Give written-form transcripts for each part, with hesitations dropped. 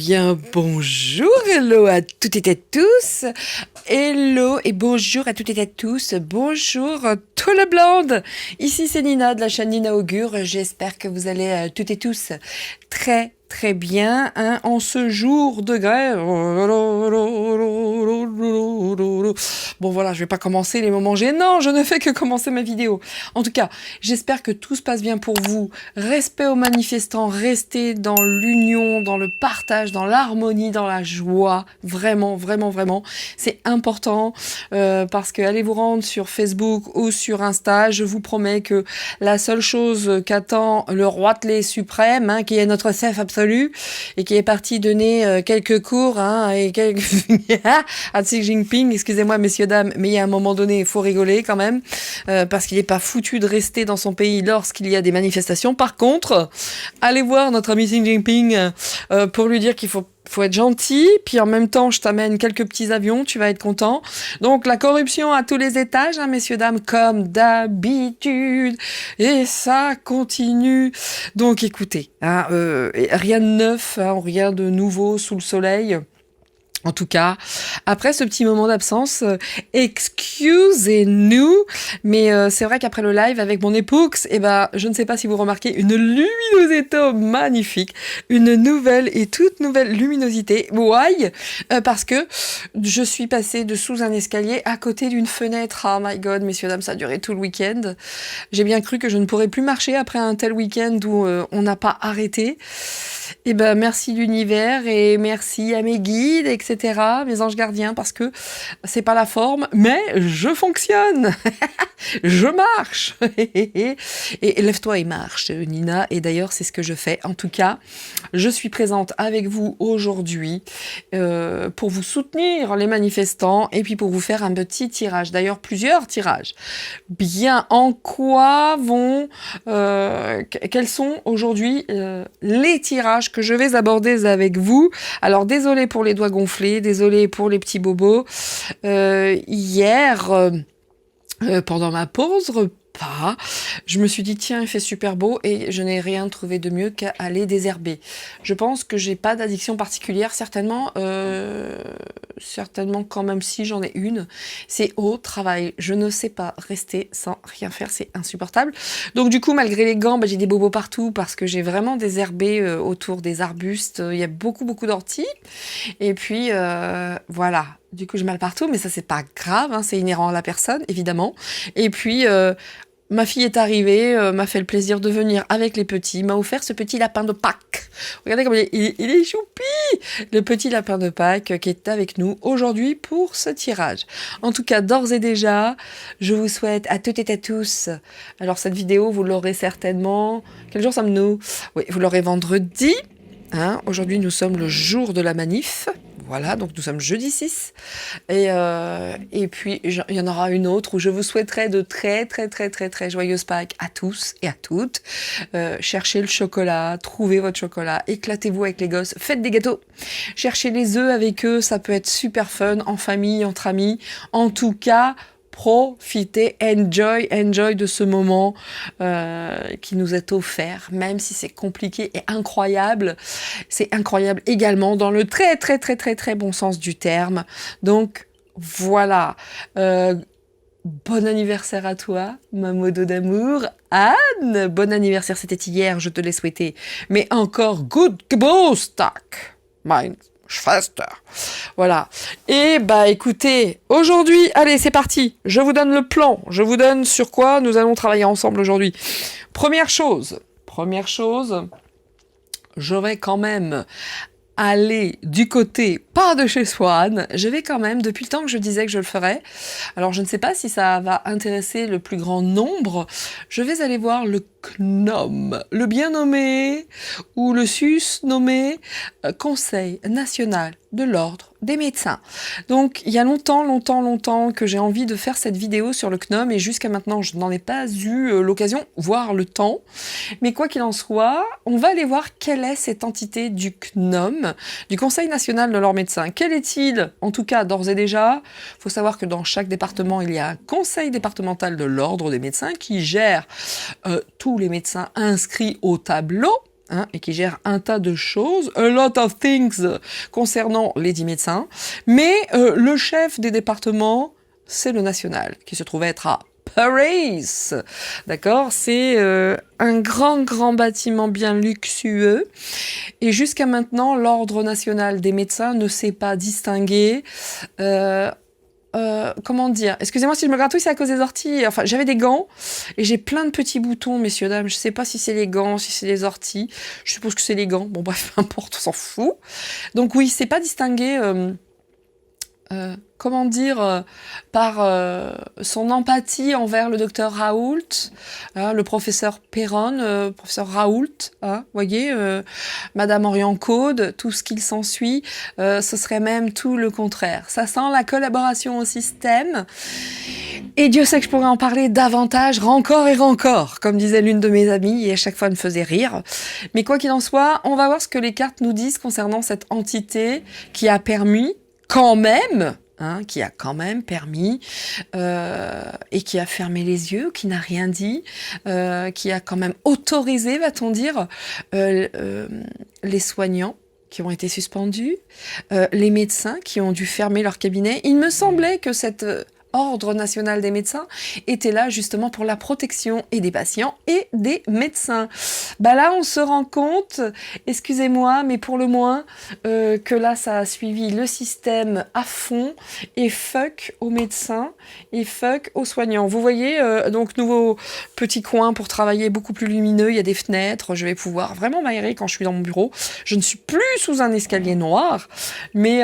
bien, bonjour, hello à toutes et à tous. Hello et bonjour à toutes et à tous. Bonjour tout le blonde. Ici c'est Nina de la chaîne Nina Augure. J'espère que vous allez toutes et tous très bien hein, en ce jour de grève. Bon voilà, je vais pas commencer les moments gênants, je ne fais que commencer ma vidéo. En tout cas, j'espère que tout se passe bien pour vous. Respect aux manifestants, restez dans l'union, dans le partage, dans l'harmonie, dans la joie. Vraiment, vraiment, vraiment. C'est important parce que allez vous rendre sur Facebook ou sur Insta, je vous promets que la seule chose qu'attend le roitelet suprême, hein, qui est notre chef absolu et qui est parti donner quelques cours hein, et quelques à Xi Jinping, excusez-moi messieurs dames, mais il y a un moment donné il faut rigoler quand même parce qu'il n'est pas foutu de rester dans son pays lorsqu'il y a des manifestations. Par contre, allez voir notre ami Xi Jinping pour lui dire qu'il faut être gentil, puis en même temps, je t'amène quelques petits avions, tu vas être content. Donc, la corruption à tous les étages, hein, messieurs, dames, comme d'habitude. Et ça continue. Donc, écoutez, hein, rien de neuf, hein, rien de nouveau sous le soleil. En tout cas, après ce petit moment d'absence, excusez-nous, mais c'est vrai qu'après le live avec mon époux, je ne sais pas si vous remarquez une luminosité magnifique, une nouvelle et toute nouvelle luminosité. Why? Parce que je suis passée de sous un escalier à côté d'une fenêtre. Oh my god, messieurs, dames, ça a duré tout le week-end. J'ai bien cru que je ne pourrais plus marcher après un tel week-end où on n'a pas arrêté. Merci l'univers et merci à mes guides, etc., mes anges gardiens, parce que c'est pas la forme, mais je fonctionne, je marche, et lève-toi et marche, Nina, et d'ailleurs c'est ce que je fais. En tout cas, je suis présente avec vous aujourd'hui pour vous soutenir les manifestants et puis pour vous faire un petit tirage, d'ailleurs plusieurs tirages. Bien, en quoi vont, quels sont aujourd'hui les tirages que je vais aborder avec vous. Alors, désolé pour les doigts gonflés, désolé pour les petits bobos. Hier, pendant ma pause repas, je me suis dit, tiens, il fait super beau et je n'ai rien trouvé de mieux qu'à aller désherber. Je pense que j'ai pas d'addiction particulière, certainement quand même si j'en ai une, c'est au travail. Je ne sais pas rester sans rien faire, c'est insupportable. Donc du coup, malgré les gants, j'ai des bobos partout parce que j'ai vraiment désherbé autour des arbustes. Il y a beaucoup d'orties. Et puis, voilà. Du coup, j'ai mal partout, mais ça, c'est pas grave, hein, c'est inhérent à la personne, évidemment. Et puis, ma fille est arrivée, m'a fait le plaisir de venir avec les petits, m'a offert ce petit lapin de Pâques. Regardez comme il est choupi! Le petit lapin de Pâques qui est avec nous aujourd'hui pour ce tirage. En tout cas, d'ores et déjà, je vous souhaite à toutes et à tous. Alors, cette vidéo, vous l'aurez certainement... Quel jour sommes-nous? Oui, vous l'aurez vendredi. Hein, aujourd'hui, nous sommes le jour de la manif. Voilà, donc nous sommes jeudi 6. Et puis, il y en aura une autre où je vous souhaiterai de très joyeuses Pâques à tous et à toutes. Cherchez le chocolat, trouvez votre chocolat, éclatez-vous avec les gosses, faites des gâteaux. Cherchez les œufs avec eux, ça peut être super fun, en famille, entre amis. En tout cas... profitez, enjoy de ce moment qui nous est offert, même si c'est compliqué et incroyable. C'est incroyable également dans le très bon sens du terme. Donc voilà. Bon anniversaire à toi, ma modo d'amour. Anne, bon anniversaire, c'était hier, je te l'ai souhaité. Mais encore good Geburtstag, mein Schwester. Voilà. Et écoutez, aujourd'hui, allez, c'est parti. Je vous donne le plan. Je vous donne sur quoi nous allons travailler ensemble aujourd'hui. Première chose, je vais quand même aller du côté, pas de chez Swan, je vais quand même, depuis le temps que je disais que je le ferais, alors je ne sais pas si ça va intéresser le plus grand nombre, je vais aller voir le CNOM, le bien nommé, ou le sus-nommé Conseil national de l'ordre des médecins. Donc, il y a longtemps que j'ai envie de faire cette vidéo sur le CNOM et jusqu'à maintenant, je n'en ai pas eu l'occasion, voire le temps. Mais quoi qu'il en soit, on va aller voir quelle est cette entité du CNOM, du Conseil national de l'ordre médecin. Quel est-il, en tout cas, d'ores et déjà? Il faut savoir que dans chaque département, il y a un conseil départemental de l'ordre des médecins qui gère tous les médecins inscrits au tableau. hein, et qui gère un tas de choses, a lot of things concernant les 10 médecins. Mais le chef des départements, c'est le national, qui se trouve être à Paris. D'accord? C'est un grand bâtiment bien luxueux. Et jusqu'à maintenant, l'Ordre national des médecins ne s'est pas distingué. Comment dire? Excusez-moi si je me gratouille, c'est à cause des orties. Enfin, j'avais des gants et j'ai plein de petits boutons, messieurs, dames. Je sais pas si c'est les gants, si c'est les orties. Je suppose que c'est les gants. Bon, bref, peu importe, on s'en fout. Donc oui, c'est pas distingué... comment dire, par son empathie envers le docteur Raoult, le professeur Perron, professeur Raoult, voyez, Madame Orion-Caude, tout ce qu'il s'ensuit, ce serait même tout le contraire. Ça sent la collaboration au système, et Dieu sait que je pourrais en parler davantage, rancor et rancor, comme disait l'une de mes amies, et à chaque fois elle me faisait rire. Mais quoi qu'il en soit, on va voir ce que les cartes nous disent concernant cette entité qui a permis, quand même, qui a quand même permis et qui a fermé les yeux, qui n'a rien dit, qui a quand même autorisé, va-t-on dire, les soignants qui ont été suspendus, les médecins qui ont dû fermer leur cabinet. Il me semblait que cet Ordre national des médecins était là justement pour la protection et des patients et des médecins. Bah là, on se rend compte, excusez-moi, mais pour le moins, que là, ça a suivi le système à fond et fuck aux médecins et fuck aux soignants. Vous voyez, donc nouveau petit coin pour travailler beaucoup plus lumineux, il y a des fenêtres, je vais pouvoir vraiment m'aérer quand je suis dans mon bureau. Je ne suis plus sous un escalier noir, mais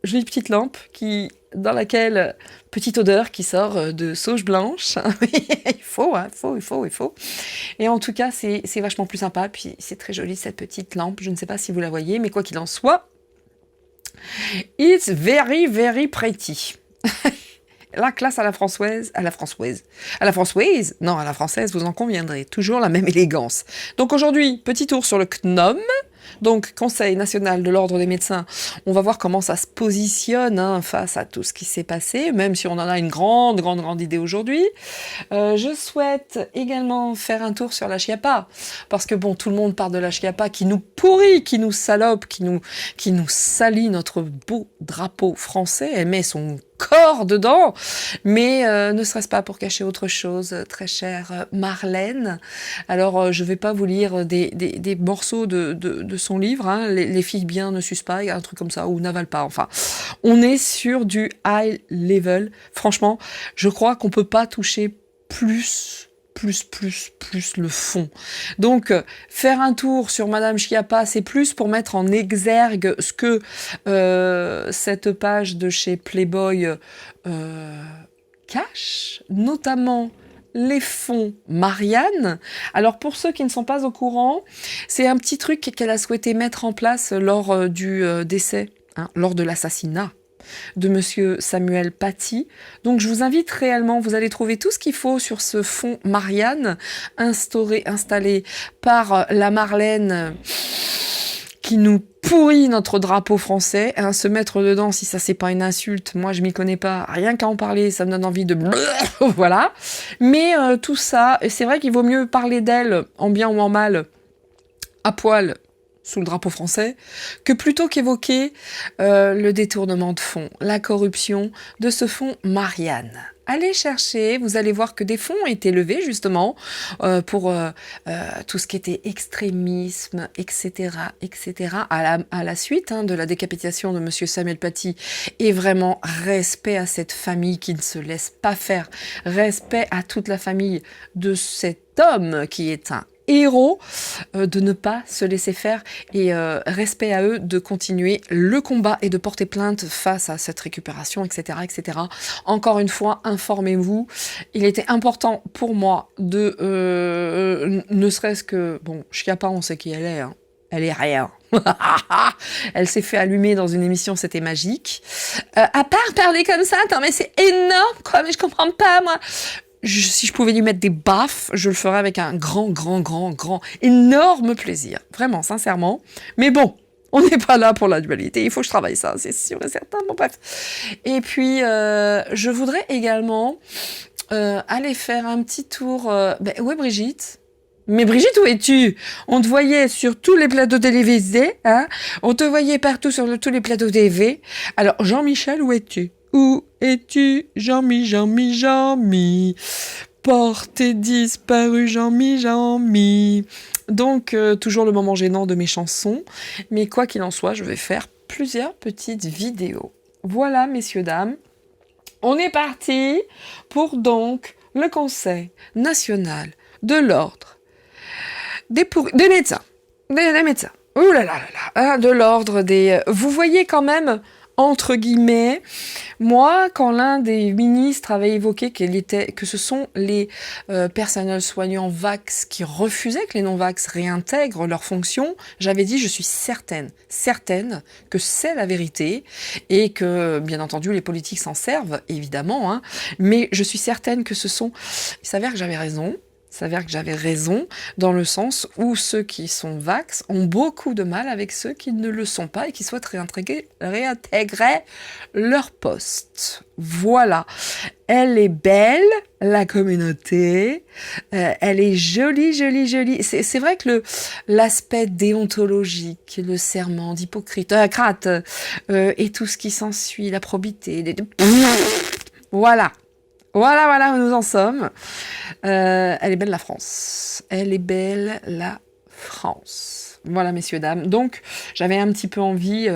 jolie petite lampe dans laquelle petite odeur qui sort de sauge blanche. il faut. Et en tout cas, c'est vachement plus sympa. Puis c'est très joli cette petite lampe. Je ne sais pas si vous la voyez, mais quoi qu'il en soit, it's very pretty. La classe à la française, non, à la française, vous en conviendrez, toujours la même élégance. Donc aujourd'hui, petit tour sur le CNOM, donc Conseil national de l'ordre des médecins. On va voir comment ça se positionne face à tout ce qui s'est passé, même si on en a une grande idée aujourd'hui. Je souhaite également faire un tour sur la Chiappa, parce que bon, tout le monde parle de la Chiappa qui nous pourrit, qui nous salope, qui nous salit notre beau drapeau français. Elle met son corps dedans, mais ne serait-ce pas pour cacher autre chose, très chère Marlène. Alors, je vais pas vous lire des morceaux de son livre, les filles bien ne sucent pas, un truc comme ça, ou n'avalent pas, enfin. On est sur du high level. Franchement, je crois qu'on peut pas toucher plus le fond. Donc, faire un tour sur Madame Chiappa, c'est plus pour mettre en exergue ce que cette page de chez Playboy cache, notamment les fonds Marianne. Alors, pour ceux qui ne sont pas au courant, c'est un petit truc qu'elle a souhaité mettre en place lors du décès, lors de l'assassinat de monsieur Samuel Paty. Donc je vous invite réellement, vous allez trouver tout ce qu'il faut sur ce fonds Marianne, installé par la Marlène qui nous pourrit notre drapeau français, se mettre dedans, si ça c'est pas une insulte, moi je m'y connais pas, rien qu'à en parler, ça me donne envie de voilà. Mais tout ça, c'est vrai qu'il vaut mieux parler d'elle, en bien ou en mal, à poil, sous le drapeau français, que plutôt qu'évoquer le détournement de fonds, la corruption de ce fonds Marianne. Allez chercher, vous allez voir que des fonds ont été levés justement pour tout ce qui était extrémisme, etc., à la suite de la décapitation de monsieur Samuel Paty. Et vraiment, respect à cette famille qui ne se laisse pas faire, respect à toute la famille de cet homme qui est un héros, de ne pas se laisser faire, et respect à eux de continuer le combat et de porter plainte face à cette récupération, etc., etc. Encore une fois, informez-vous. Il était important pour moi de, ne serait-ce que, bon, Chiappa, on sait qui elle est, elle est rien. Elle s'est fait allumer dans une émission, c'était magique. À part parler comme ça, attends, mais c'est énorme, quoi, mais je comprends pas, moi. Si je pouvais lui mettre des baffes, je le ferais avec un grand, énorme plaisir. Vraiment, sincèrement. Mais bon, on n'est pas là pour la dualité. Il faut que je travaille ça, c'est sûr et certain. Bon, bref. Et puis, je voudrais également aller faire un petit tour... où est Brigitte ? Mais Brigitte, où es-tu? On te voyait sur tous les plateaux télévisés, hein? On te voyait partout sur tous les plateaux TV. Alors, Jean-Michel, où es-tu? Où es-tu, Jean-Mi, Jean-Mi, Jean-Mi? Porté disparu, Jean-Mi, Jean-Mi. Donc, toujours le moment gênant de mes chansons. Mais quoi qu'il en soit, je vais faire plusieurs petites vidéos. Voilà, messieurs, dames. On est parti pour donc le Conseil national de l'ordre des médecins. Des médecins. Ouh là là là là. Hein, de l'ordre des... Vous voyez quand même, entre guillemets, moi, quand l'un des ministres avait évoqué que ce sont les personnels soignants vax qui refusaient que les non-vax réintègrent leurs fonctions, j'avais dit je suis certaine que c'est la vérité et que, bien entendu, les politiques s'en servent, évidemment, hein, mais je suis certaine que ce sont... Il s'avère que j'avais raison. Il s'avère que j'avais raison dans le sens où ceux qui sont vax ont beaucoup de mal avec ceux qui ne le sont pas et qui souhaitent réintégrer leur poste. Voilà. Elle est belle, la communauté. Elle est jolie, jolie, jolie. C'est vrai que l'aspect déontologique, le serment d'Hippocrate, et tout ce qui s'ensuit, la probité, voilà. Voilà où nous en sommes. Elle est belle la France. Elle est belle la France. Voilà, messieurs, dames. Donc, j'avais un petit peu envie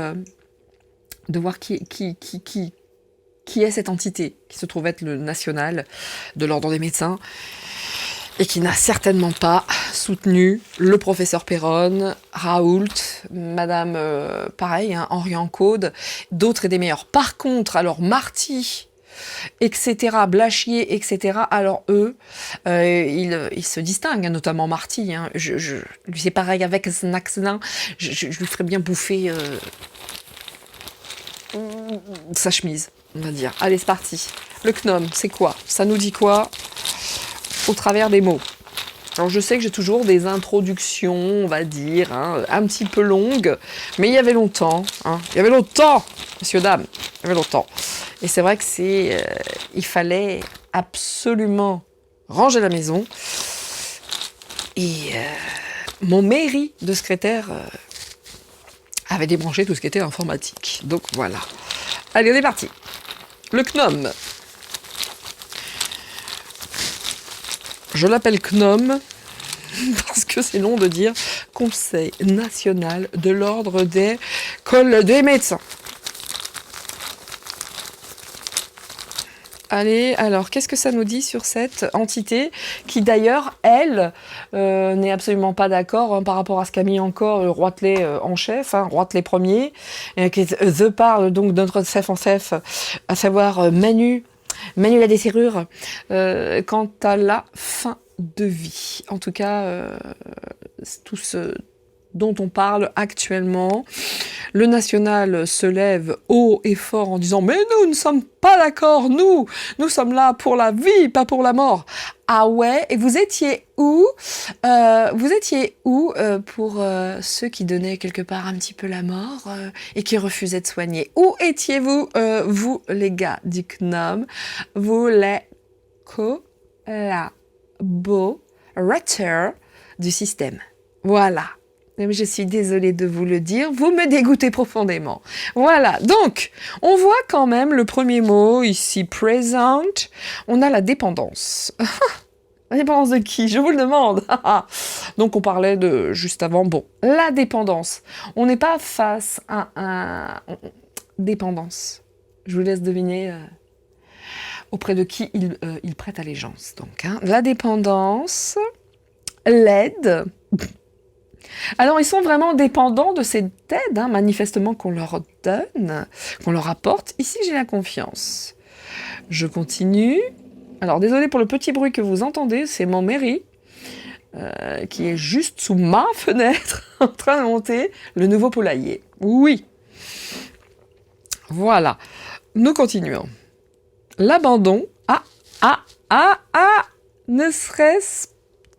de voir qui est cette entité qui se trouve être le national de l'ordre des médecins et qui n'a certainement pas soutenu le professeur Perron, Raoult, Madame, pareil, hein, Henri Encaude, d'autres et des meilleurs. Par contre, alors, Marty... etc., Blachier, etc. Alors eux, ils se distinguent, hein, notamment Marty. Hein. Lui c'est pareil avec son accent. Je lui ferais bien bouffer sa chemise, on va dire. Allez, c'est parti. Le CNOM, c'est quoi? Ça nous dit quoi au travers des mots? Alors je sais que j'ai toujours des introductions, on va dire, hein, un petit peu longues, mais il y avait longtemps, messieurs, dames, il y avait longtemps. Et c'est vrai que il fallait absolument ranger la maison. Et mon mairie de secrétaire avait débranché tout ce qui était informatique. Donc voilà. Allez, on est parti. Le CNOM. Je l'appelle CNOM parce que c'est long de dire Conseil national de l'ordre des médecins. Allez, alors, qu'est-ce que ça nous dit sur cette entité qui, d'ailleurs, elle, n'est absolument pas d'accord hein, par rapport à ce qu'a mis encore Roitelet en chef, hein, Roitelet premier, qui est The parle donc de notre chef en chef, à savoir Manu la desserrure, quant à la fin de vie. En tout cas, tout ce dont on parle actuellement. Le national se lève haut et fort en disant « Mais nous ne sommes pas d'accord, nous sommes là pour la vie, pas pour la mort !» Ah ouais, et vous étiez où pour ceux qui donnaient quelque part un petit peu la mort et qui refusaient de soigner? Où étiez-vous, vous les gars du CNOM, vous les collaborateurs du système? Voilà. Je suis désolée de vous le dire, vous me dégoûtez profondément. Voilà, donc, on voit quand même le premier mot ici, present, on a la dépendance. La dépendance de qui? Je vous le demande. Donc, on parlait de, juste avant, bon, la dépendance. On n'est pas face à un... Dépendance. Je vous laisse deviner auprès de qui il prête allégeance. Donc, hein. La dépendance, l'aide... Alors, ils sont vraiment dépendants de cette aide, hein, manifestement, qu'on leur donne, qu'on leur apporte. Ici, j'ai la confiance. Je continue. Alors, désolé pour le petit bruit que vous entendez, c'est mon mairie qui est juste sous ma fenêtre en train de monter le nouveau poulailler. Oui. Voilà. Nous continuons. L'abandon. Ne serait-ce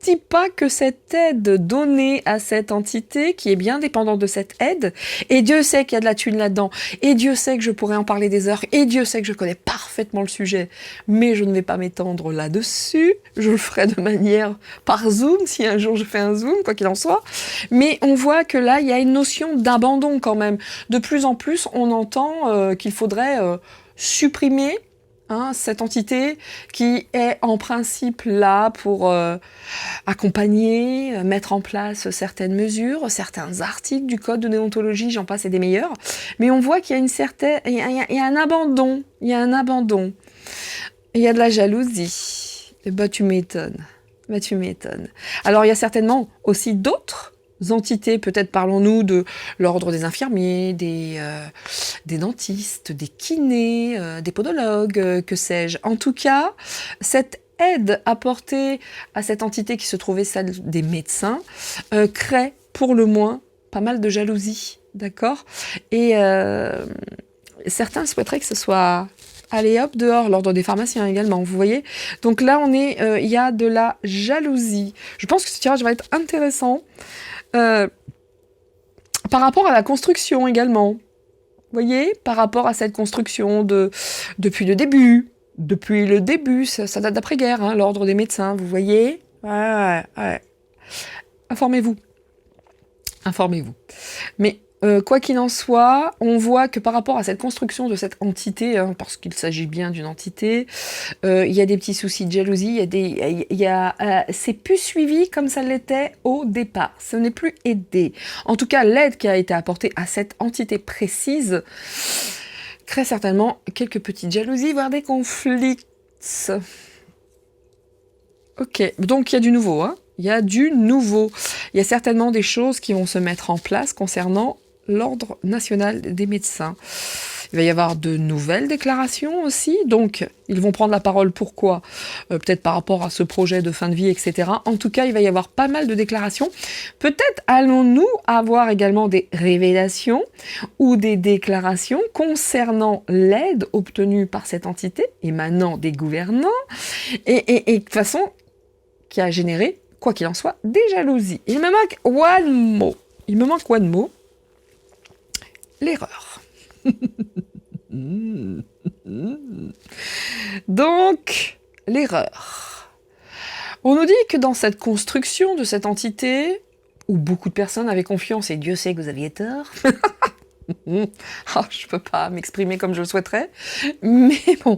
dit pas que cette aide donnée à cette entité, qui est bien dépendante de cette aide, et Dieu sait qu'il y a de la thune là-dedans, et Dieu sait que je pourrais en parler des heures, et Dieu sait que je connais parfaitement le sujet, mais je ne vais pas m'étendre là-dessus, je le ferai de manière par Zoom, si un jour je fais un Zoom, quoi qu'il en soit, mais on voit que là, il y a une notion d'abandon quand même. De plus en plus, on entend qu'il faudrait supprimer cette entité qui est en principe là pour accompagner, mettre en place certaines mesures, certains articles du code de déontologie, j'en passe et des meilleurs. Mais on voit qu'il y a il y a un abandon, il y a un abandon. Il y a de la jalousie. Et bah tu m'étonnes. Bah tu m'étonnes. Alors il y a certainement aussi d'autres entités, peut-être parlons-nous de l'ordre des infirmiers, des dentistes, des kinés, des podologues, que sais-je. En tout cas, cette aide apportée à cette entité qui se trouvait celle des médecins crée pour le moins pas mal de jalousie, d'accord ? Et certains souhaiteraient que ce soit allez hop dehors, l'ordre des pharmaciens également, vous voyez. Donc là, il y a de la jalousie. Je pense que ce tirage va être intéressant. Par rapport à la construction également, vous voyez, par rapport à cette construction depuis le début, ça date d'après-guerre, l'ordre des médecins, vous voyez. Ouais. Informez-vous. Mais quoi qu'il en soit, on voit que par rapport à cette construction de cette entité, parce qu'il s'agit bien d'une entité, il y a des petits soucis de jalousie, c'est plus suivi comme ça l'était au départ. Ce n'est plus aidé. En tout cas, l'aide qui a été apportée à cette entité précise crée certainement quelques petites jalousies, voire des conflits. Ok, donc il y a du nouveau, Il y a du nouveau. Il y a certainement des choses qui vont se mettre en place concernant l'Ordre national des médecins. Il va y avoir de nouvelles déclarations aussi, donc ils vont prendre la parole. Pourquoi ? Peut-être par rapport à ce projet de fin de vie, etc. En tout cas, il va y avoir pas mal de déclarations. Peut-être allons-nous avoir également des révélations ou des déclarations concernant l'aide obtenue par cette entité, émanant des gouvernants, et de façon qui a généré, quoi qu'il en soit, des jalousies. Il me manque one mot. L'erreur. Donc, l'erreur. On nous dit que dans cette construction de cette entité, où beaucoup de personnes avaient confiance, et Dieu sait que vous aviez tort, je peux pas m'exprimer comme je le souhaiterais, mais bon,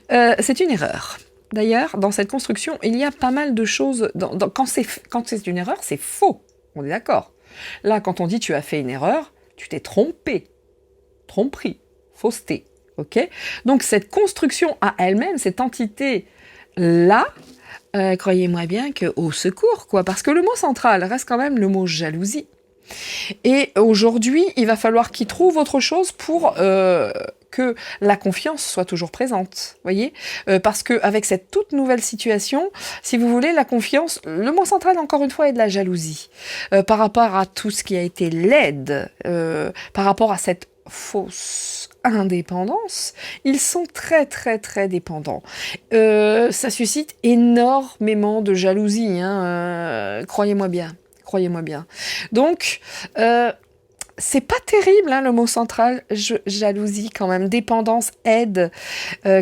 c'est une erreur. D'ailleurs, dans cette construction, il y a pas mal de choses. Quand c'est une erreur, c'est faux. On est d'accord. Là, quand on dit tu as fait une erreur, tu t'es trompé. Tromperie. Fausseté. Ok ? Donc, cette construction à elle-même, cette entité-là, croyez-moi bien qu'au secours, quoi. Parce que le mot central reste quand même le mot jalousie. Et aujourd'hui, il va falloir qu'il trouve autre chose pour que la confiance soit toujours présente, voyez, parce que avec cette toute nouvelle situation, si vous voulez, la confiance, le mot central encore une fois est de la jalousie par rapport à tout ce qui a été l'aide, par rapport à cette fausse indépendance, ils sont très très très dépendants. Ça suscite énormément de jalousie, croyez-moi bien. Donc, c'est pas terrible, le mot central, jalousie quand même, dépendance, aide,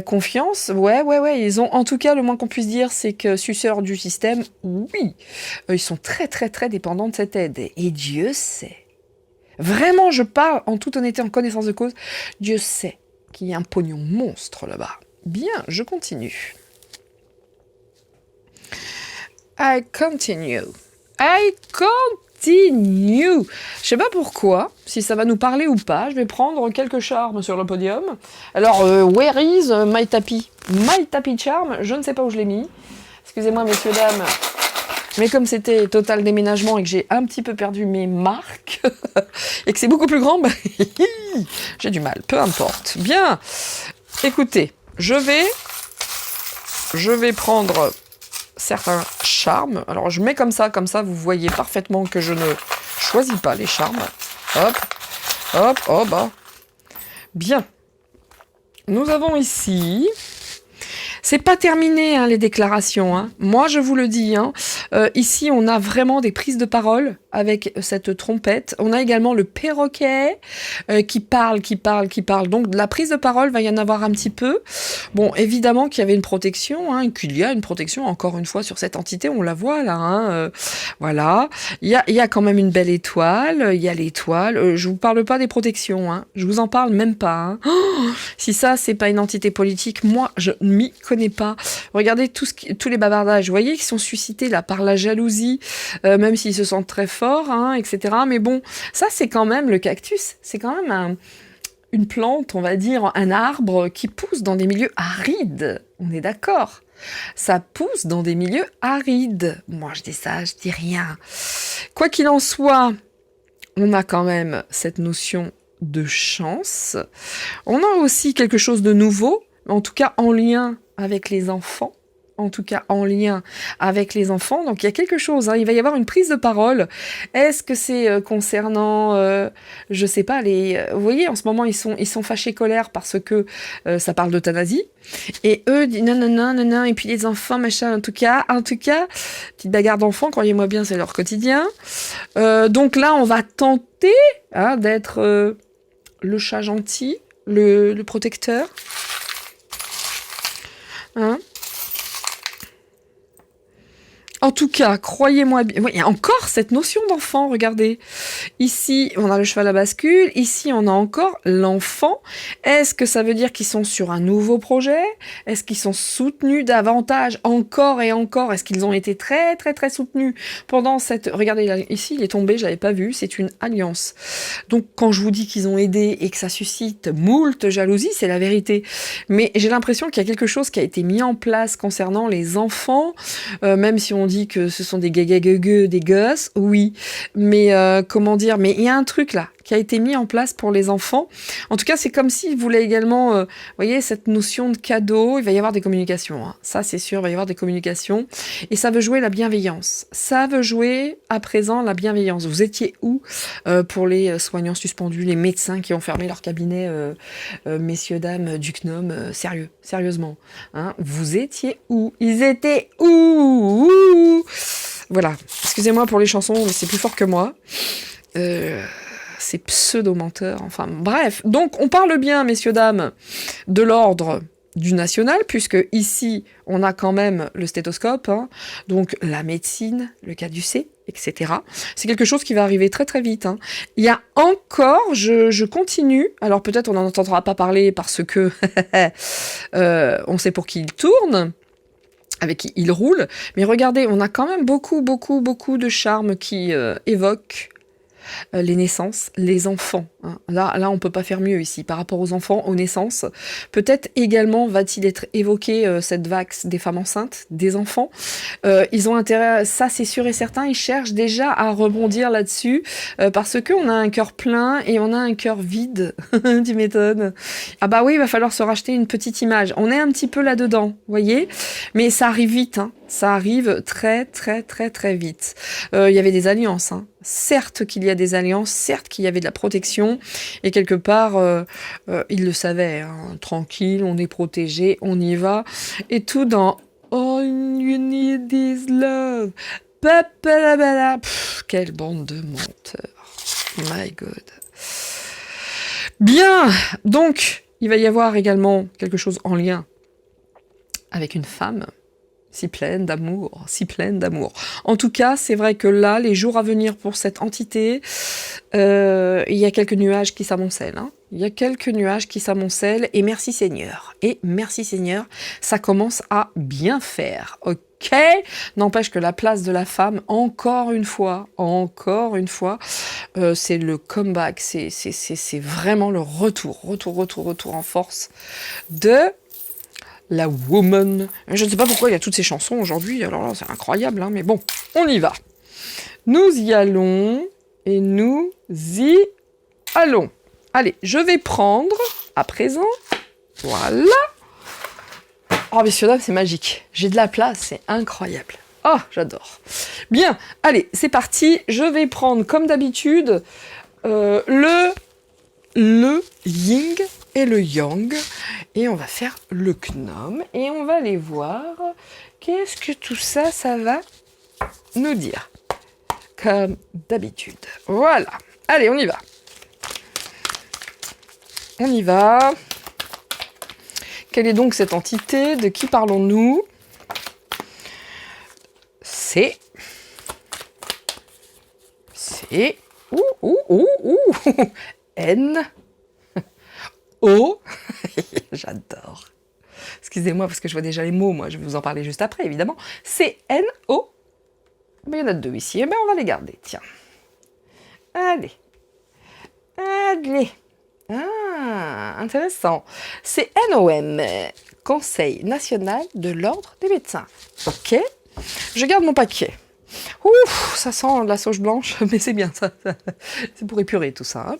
confiance, ouais, ils ont, en tout cas, le moins qu'on puisse dire, c'est que suceurs du système, oui, ils sont très très très dépendants de cette aide, et Dieu sait, vraiment, je parle en toute honnêteté, en connaissance de cause, Dieu sait qu'il y a un pognon monstre là-bas. Bien, je continue. I continue. Je sais pas pourquoi, si ça va nous parler ou pas. Je vais prendre quelques charmes sur le podium. Alors, where is my tapis? My tapis charm, je ne sais pas où je l'ai mis. Excusez-moi, messieurs, dames. Mais comme c'était total déménagement et que j'ai un petit peu perdu mes marques, et que c'est beaucoup plus grand, j'ai du mal. Peu importe. Bien. Écoutez, je vais prendre certains charmes. Alors je mets comme ça, vous voyez parfaitement que je ne choisis pas les charmes. Hop. Bien. Nous avons ici... C'est pas terminé, les déclarations. Moi, je vous le dis. Ici, on a vraiment des prises de parole avec cette trompette. On a également le perroquet qui parle. Donc, de la prise de parole, va y en avoir un petit peu. Bon, évidemment qu'il y avait une protection, hein, qu'il y a une protection, encore une fois, sur cette entité. On la voit là. Hein, voilà. Il y a quand même une belle étoile. Il y a l'étoile. Je vous parle pas des protections. Hein. Je vous en parle même pas. Hein. Oh, si ça, c'est pas une entité politique, moi, je ne m'y connais pas. Regardez tous les bavardages, vous voyez, qui sont suscités là par la jalousie, même s'ils se sentent très forts, hein, etc. Mais bon, ça, c'est quand même le cactus. C'est quand même une plante, on va dire, un arbre qui pousse dans des milieux arides. On est d'accord. Ça pousse dans des milieux arides. Moi, je dis ça, je dis rien. Quoi qu'il en soit, on a quand même cette notion de chance. On a aussi quelque chose de nouveau, en tout cas en lien avec les enfants. Donc il y a quelque chose, hein, il va y avoir une prise de parole. Est-ce que c'est concernant, je sais pas, vous voyez, en ce moment ils sont fâchés colère parce que ça parle d'euthanasie. Et eux disent non, et puis les enfants, machin, en tout cas, petite bagarre d'enfants, croyez-moi bien, c'est leur quotidien. Donc là, on va tenter d'être le chat gentil, le protecteur. Hein? En tout cas, croyez-moi bien, il y a encore cette notion d'enfant, regardez. Ici, on a le cheval à bascule, ici, on a encore l'enfant. Est-ce que ça veut dire qu'ils sont sur un nouveau projet? Est-ce qu'ils sont soutenus davantage, encore et encore? Est-ce qu'ils ont été très, très, très soutenus pendant cette... Regardez, ici, il est tombé, je l'avais pas vu, c'est une alliance. Donc, quand je vous dis qu'ils ont aidé et que ça suscite moult jalousie, c'est la vérité. Mais j'ai l'impression qu'il y a quelque chose qui a été mis en place concernant les enfants, même si on dit que ce sont des gagagueux, des gosses, oui, mais comment dire, mais il y a un truc là qui a été mis en place pour les enfants. En tout cas, c'est comme s'ils voulaient également, voyez, cette notion de cadeau, il va y avoir des communications, hein. Ça c'est sûr, il va y avoir des communications, et ça veut jouer la bienveillance. Ça veut jouer à présent la bienveillance. Vous étiez où pour les soignants suspendus, les médecins qui ont fermé leur cabinet, messieurs, dames du CNOM, sérieusement, hein, vous étiez où? Ils étaient où? Voilà, excusez-moi pour les chansons, c'est plus fort que moi. Ces pseudo-menteurs, enfin bref. Donc on parle bien, messieurs, dames, de l'ordre du national, puisque ici, on a quand même le stéthoscope, hein, donc la médecine, le caducée, etc. C'est quelque chose qui va arriver très très vite. Hein. Il y a encore, je continue, alors peut-être on n'en entendra pas parler parce que on sait pour qui il tourne, avec qui il roule, mais regardez, on a quand même beaucoup de charme qui évoque les naissances, les enfants. Hein. Là, on peut pas faire mieux ici. Par rapport aux enfants, aux naissances, peut-être également va-t-il être évoqué cette vague des femmes enceintes, des enfants. Ils ont intérêt, ça c'est sûr et certain, ils cherchent déjà à rebondir là-dessus, parce qu'on a un cœur plein et on a un cœur vide. Tu m'étonnes. Ah bah oui, il va falloir se racheter une petite image. On est un petit peu là-dedans, voyez. Mais ça arrive vite, hein. Ça arrive très vite. Il y avait des alliances, hein. Certes qu'il y a des alliances, certes qu'il y avait de la protection, et quelque part, ils le savaient, hein. Tranquille, on est protégé, on y va, et tout dans All you need is love. Papalabala. Quelle bande de menteurs. My God. Bien, donc, il va y avoir également quelque chose en lien avec une femme. Si pleine d'amour. En tout cas, c'est vrai que là, les jours à venir pour cette entité, il y a quelques nuages qui s'amoncellent. Hein. Il y a quelques nuages qui s'amoncellent, et merci Seigneur. Ça commence à bien faire, ok? N'empêche que la place de la femme, encore une fois, c'est le comeback, c'est vraiment le retour en force de... la woman. Je ne sais pas pourquoi il y a toutes ces chansons aujourd'hui, alors là c'est incroyable, hein, mais bon, on y va. Nous y allons, et nous y allons. Allez, je vais prendre, à présent, voilà. Oh messieurs, dames, c'est magique. J'ai de la place, c'est incroyable. Oh, j'adore. Bien, allez, c'est parti. Je vais prendre, comme d'habitude, le yin et le yang, et on va faire le gnome, et on va aller voir qu'est-ce que tout ça, ça va nous dire? Comme d'habitude. Voilà. Allez, on y va. On y va. Quelle est donc cette entité? De qui parlons-nous? C'est... N... O... J'adore. Excusez-moi parce que je vois déjà les mots, moi je vais vous en parler juste après évidemment. C'est N-O. Ben, il y en a deux ici, et ben on va les garder, tiens. Allez. Ah, intéressant. C'est NOM, Conseil national de l'ordre des médecins. Ok, je garde mon paquet. Ouf, ça sent de la sauge blanche, mais c'est bien, ça c'est pour épurer tout ça. Hein.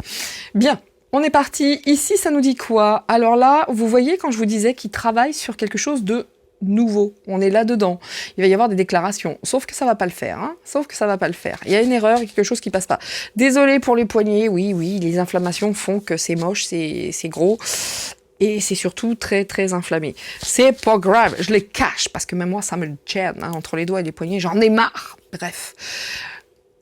Bien. On est parti. Ici, ça nous dit quoi? Alors là, vous voyez quand je vous disais qu'il travaille sur quelque chose de nouveau. On est là-dedans. Il va y avoir des déclarations. Sauf que ça va pas le faire. Hein. Sauf que ça va pas le faire. Il y a une erreur, quelque chose qui passe pas. Désolé pour les poignets. Oui, les inflammations font que c'est moche, c'est gros. Et c'est surtout très, très inflammé. C'est pas grave. Je les cache parce que même moi, ça me le gêne hein, entre les doigts et les poignets. J'en ai marre. Bref.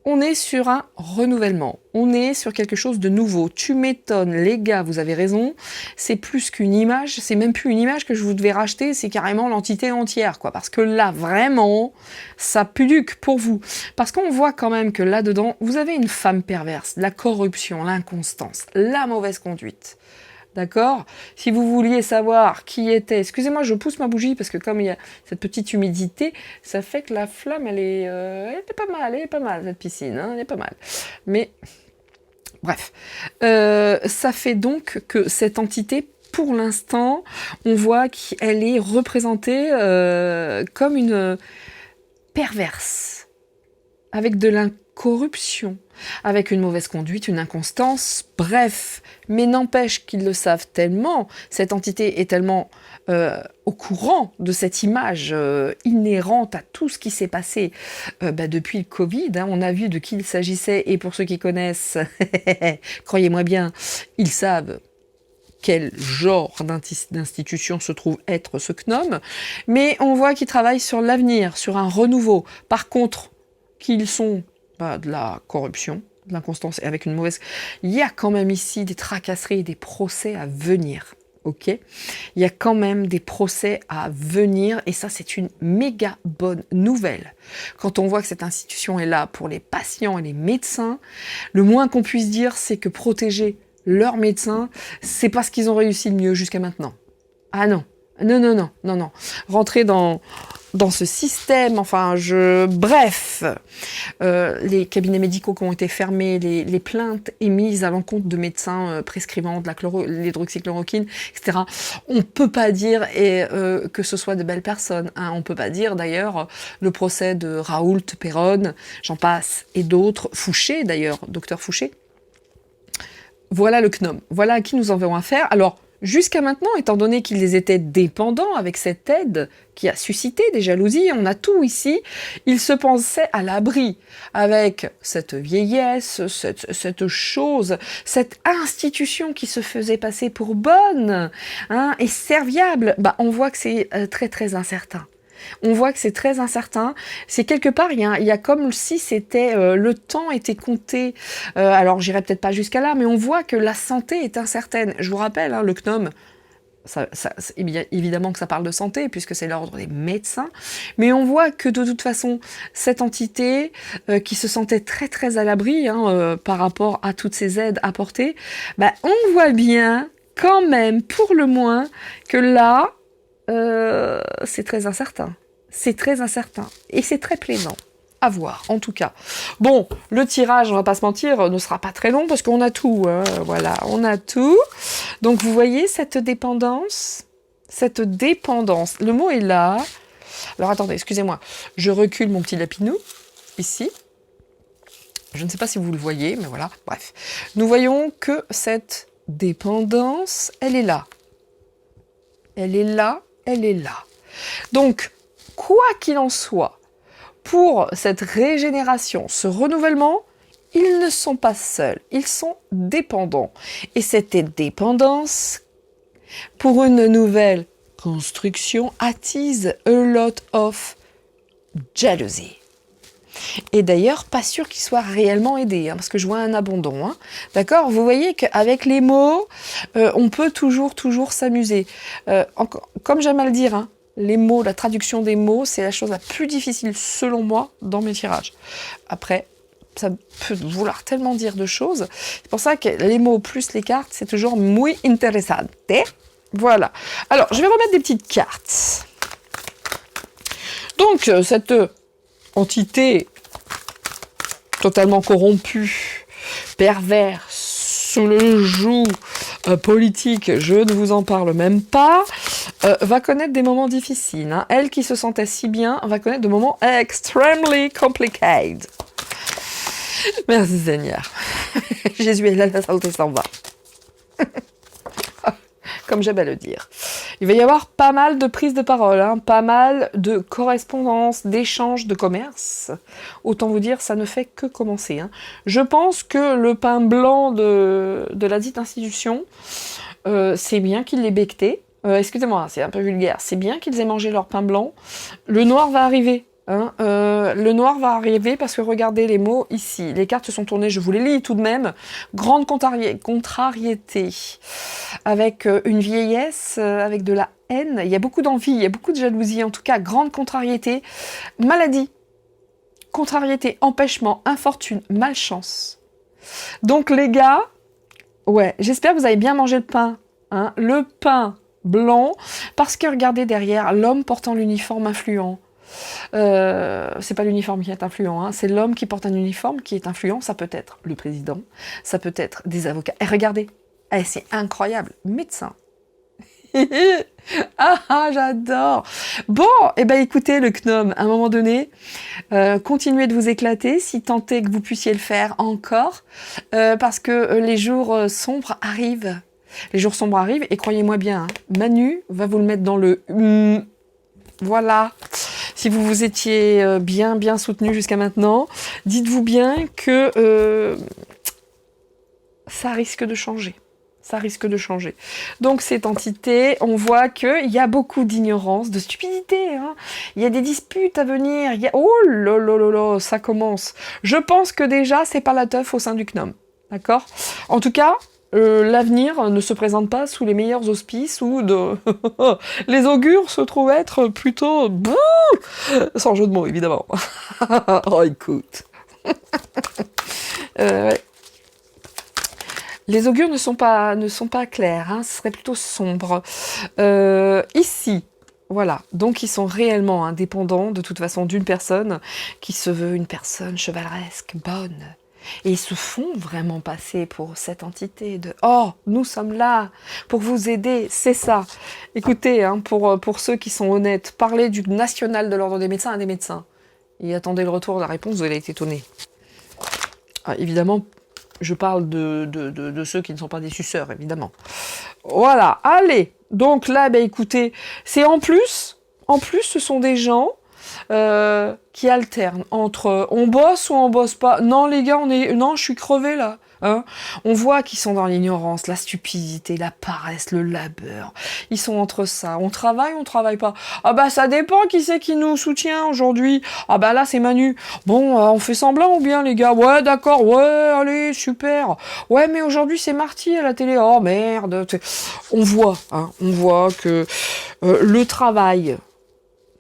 On est sur un renouvellement, on est sur quelque chose de nouveau. Tu m'étonnes, les gars, vous avez raison, c'est plus qu'une image, c'est même plus une image que je vous devais racheter, c'est carrément l'entité entière, quoi. Parce que là, vraiment, ça puluque pour vous. Parce qu'on voit quand même que là-dedans, vous avez une femme perverse, la corruption, l'inconstance, la mauvaise conduite. D'accord? Si vous vouliez savoir qui était... Excusez-moi, je pousse ma bougie parce que comme il y a cette petite humidité, ça fait que la flamme, elle est elle est pas mal, cette piscine, hein, elle est pas mal. Mais, bref. Ça fait donc que cette entité, pour l'instant, on voit qu'elle est représentée comme une perverse, avec de l'incorruption, avec une mauvaise conduite, une inconstance, bref. Mais n'empêche qu'ils le savent tellement, cette entité est tellement au courant de cette image inhérente à tout ce qui s'est passé depuis le Covid. Hein, on a vu de qui il s'agissait, et pour ceux qui connaissent, croyez-moi bien, ils savent quel genre d'institution se trouve être ce CNOM. Mais on voit qu'ils travaillent sur l'avenir, sur un renouveau. Par contre, qu'ils sont de la corruption, de l'inconstance et avec une mauvaise... Il y a quand même ici des tracasseries et des procès à venir, ok? Il y a quand même des procès à venir et ça, c'est une méga bonne nouvelle. Quand on voit que cette institution est là pour les patients et les médecins, le moins qu'on puisse dire, c'est que protéger leurs médecins, c'est pas ce qu'ils ont réussi le mieux jusqu'à maintenant. Ah non. Non. Rentrer dans ce système, bref, les cabinets médicaux qui ont été fermés, les plaintes émises à l'encontre de médecins prescrivant de l'hydroxychloroquine, etc. On peut pas dire que ce soit de belles personnes. Hein. On peut pas dire d'ailleurs le procès de Raoult, Perron, j'en passe, et d'autres, Fouché d'ailleurs, docteur Fouché. Voilà le CNOM. Voilà à qui nous avons affaire. Alors, jusqu'à maintenant, étant donné qu'ils étaient dépendants avec cette aide qui a suscité des jalousies, on a tout ici, ils se pensaient à l'abri avec cette vieillesse, cette chose, cette institution qui se faisait passer pour bonne et serviable. On voit que c'est très très incertain. On voit que c'est très incertain. C'est quelque part, il y a comme si c'était le temps était compté. Alors, j'irai peut-être pas jusqu'à là, mais on voit que la santé est incertaine. Je vous rappelle, le CNOM, évidemment que ça parle de santé, puisque c'est l'ordre des médecins. Mais on voit que de toute façon, cette entité qui se sentait très très à l'abri par rapport à toutes ces aides apportées, on voit bien quand même, pour le moins, que là, c'est très incertain. C'est très incertain. Et c'est très plaisant. À voir, en tout cas. Bon, le tirage, on va pas se mentir, ne sera pas très long parce qu'on a tout. Hein. Voilà, on a tout. Donc, vous voyez cette dépendance? Cette dépendance. Le mot est là. Alors, attendez, excusez-moi. Je recule mon petit lapinou. Ici. Je ne sais pas si vous le voyez, mais voilà. Bref. Nous voyons que cette dépendance, elle est là. Elle est là. Elle est là. Donc, quoi qu'il en soit, pour cette régénération, ce renouvellement, ils ne sont pas seuls, ils sont dépendants. Et cette dépendance, pour une nouvelle construction, attise a lot of jealousy. Et d'ailleurs, pas sûr qu'ils soient réellement aidés, hein, parce que je vois un abandon. Hein. D'accord? Vous voyez qu'avec les mots, on peut toujours s'amuser. Comme j'aime à le dire, hein, les mots, la traduction des mots, c'est la chose la plus difficile, selon moi, dans mes tirages. Après, ça peut vouloir tellement dire de choses. C'est pour ça que les mots plus les cartes, c'est toujours muy interesante. Voilà. Alors, je vais remettre des petites cartes. Donc, cette entité totalement corrompue, perverse, sous le joug politique, je ne vous en parle même pas, va connaître des moments difficiles. Hein. Elle qui se sentait si bien va connaître des moments extremely complicated. Merci Seigneur. Jésus est là, la santé s'en va. Comme j'aime à le dire. Il va y avoir pas mal de prises de parole, hein, pas mal de correspondances, d'échanges, de commerce. Autant vous dire, ça ne fait que commencer. Hein. Je pense que le pain blanc de la dite institution, c'est bien qu'ils l'aient becqueté. Excusez-moi, c'est un peu vulgaire. C'est bien qu'ils aient mangé leur pain blanc. Le noir va arriver. Hein, le noir va arriver parce que regardez les mots ici. Les cartes se sont tournées, je vous les lis tout de même. Grande contrariété. Avec une vieillesse, avec de la haine. Il y a beaucoup d'envie, il y a beaucoup de jalousie. En tout cas, grande contrariété. Maladie. Contrariété, empêchement, infortune, malchance. Donc les gars, ouais, j'espère que vous avez bien mangé le pain. Hein, le pain blanc. Parce que regardez derrière, l'homme portant l'uniforme influent. C'est pas l'uniforme qui est influent, hein, c'est l'homme qui porte un uniforme qui est influent. Ça peut être le président, ça peut être des avocats. Et regardez, c'est incroyable, médecin. J'adore. Bon, et ben écoutez le gnome, à un moment donné, continuez de vous éclater, si tant est que vous puissiez le faire encore, parce que les jours sombres arrivent. Les jours sombres arrivent, et croyez-moi bien, hein, Manu va vous le mettre dans le voilà. Si vous vous étiez bien soutenu jusqu'à maintenant, dites-vous bien que ça risque de changer. Ça risque de changer. Donc cette entité, on voit qu'il y a beaucoup d'ignorance, de stupidité. Hein. Il y a des disputes à venir. Oh là là là là, ça commence. Je pense que déjà, c'est pas la teuf au sein du CNOM. D'accord? En tout cas, l'avenir ne se présente pas sous les meilleurs auspices ou de... les augures se trouvent être plutôt... Sans jeu de mots, évidemment. Oh, écoute. Ouais. Les augures ne sont pas clairs, hein, ce serait plutôt sombre. Ici, voilà, donc ils sont réellement indépendants de toute façon d'une personne qui se veut une personne chevaleresque, bonne. Et ils se font vraiment passer pour cette entité de « Oh, nous sommes là pour vous aider, c'est ça ». Écoutez, hein, pour ceux qui sont honnêtes, parlez du national de l'ordre des médecins à des médecins. Et attendez le retour de la réponse, vous allez être étonnés. Ah, évidemment, je parle de ceux qui ne sont pas des suceurs, évidemment. Voilà, allez. Donc là, écoutez, c'est en plus, ce sont des gens qui alternent entre on bosse ou on bosse pas. Non, les gars, non, je suis crevé là. Hein, on voit qu'ils sont dans l'ignorance, la stupidité, la paresse, le labeur. Ils sont entre ça. On travaille ou on travaille pas? Ah bah ça dépend qui c'est qui nous soutient aujourd'hui. Ah bah là c'est Manu. Bon, on fait semblant ou bien les gars? Ouais d'accord, ouais allez super. Ouais mais aujourd'hui c'est Marty à la télé. Oh merde. On voit que le travail,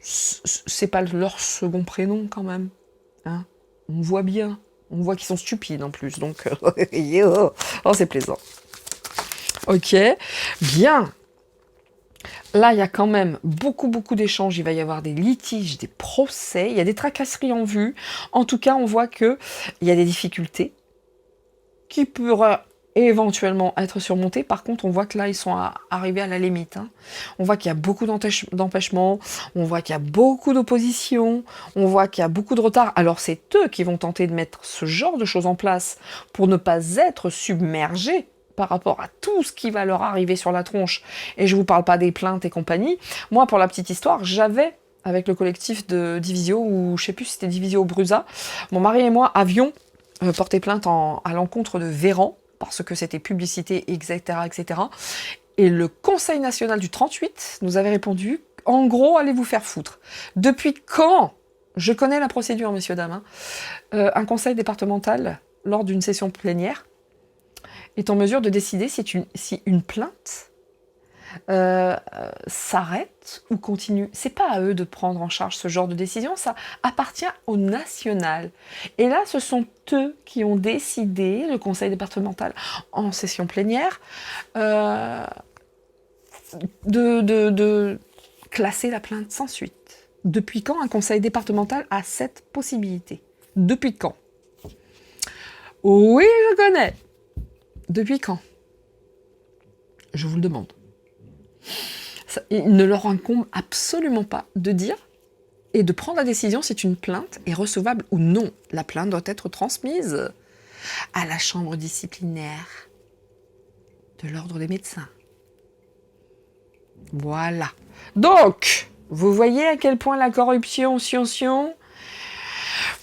c'est pas leur second prénom quand même. Hein, on voit bien. On voit qu'ils sont stupides en plus, donc oh, c'est plaisant. Ok, bien. Là, il y a quand même beaucoup d'échanges. Il va y avoir des litiges, des procès. Il y a des tracasseries en vue. En tout cas, on voit qu'il y a des difficultés qui pourraient éventuellement être surmontées. Par contre, on voit que là, ils sont arrivés à la limite. Hein. On voit qu'il y a beaucoup d'empêchements, on voit qu'il y a beaucoup d'opposition, on voit qu'il y a beaucoup de retard. Alors, c'est eux qui vont tenter de mettre ce genre de choses en place pour ne pas être submergés par rapport à tout ce qui va leur arriver sur la tronche. Et je vous parle pas des plaintes et compagnie. Moi, pour la petite histoire, j'avais, avec le collectif de Divisio, ou je sais plus si c'était Divisio ou Brusa, mon mari et moi avions porté plainte à l'encontre de Véran, parce que c'était publicité, etc., etc. Et le Conseil national du 38 nous avait répondu, en gros, allez vous faire foutre. Depuis quand Je connais la procédure, messieurs, dames. Hein. Un conseil départemental, lors d'une session plénière, est en mesure de décider si une plainte s'arrête ou continue. C'est pas à eux de prendre en charge ce genre de décision, ça appartient au national. Et là, ce sont eux qui ont décidé, le conseil départemental, en session plénière, de classer la plainte sans suite. Depuis quand un conseil départemental a cette possibilité? Depuis quand? Oui, je connais. Depuis quand? Je vous le demande. Ça, il ne leur incombe absolument pas de dire et de prendre la décision si une plainte est recevable ou non. La plainte doit être transmise à la chambre disciplinaire de l'ordre des médecins. Voilà. Donc, vous voyez à quel point la corruption,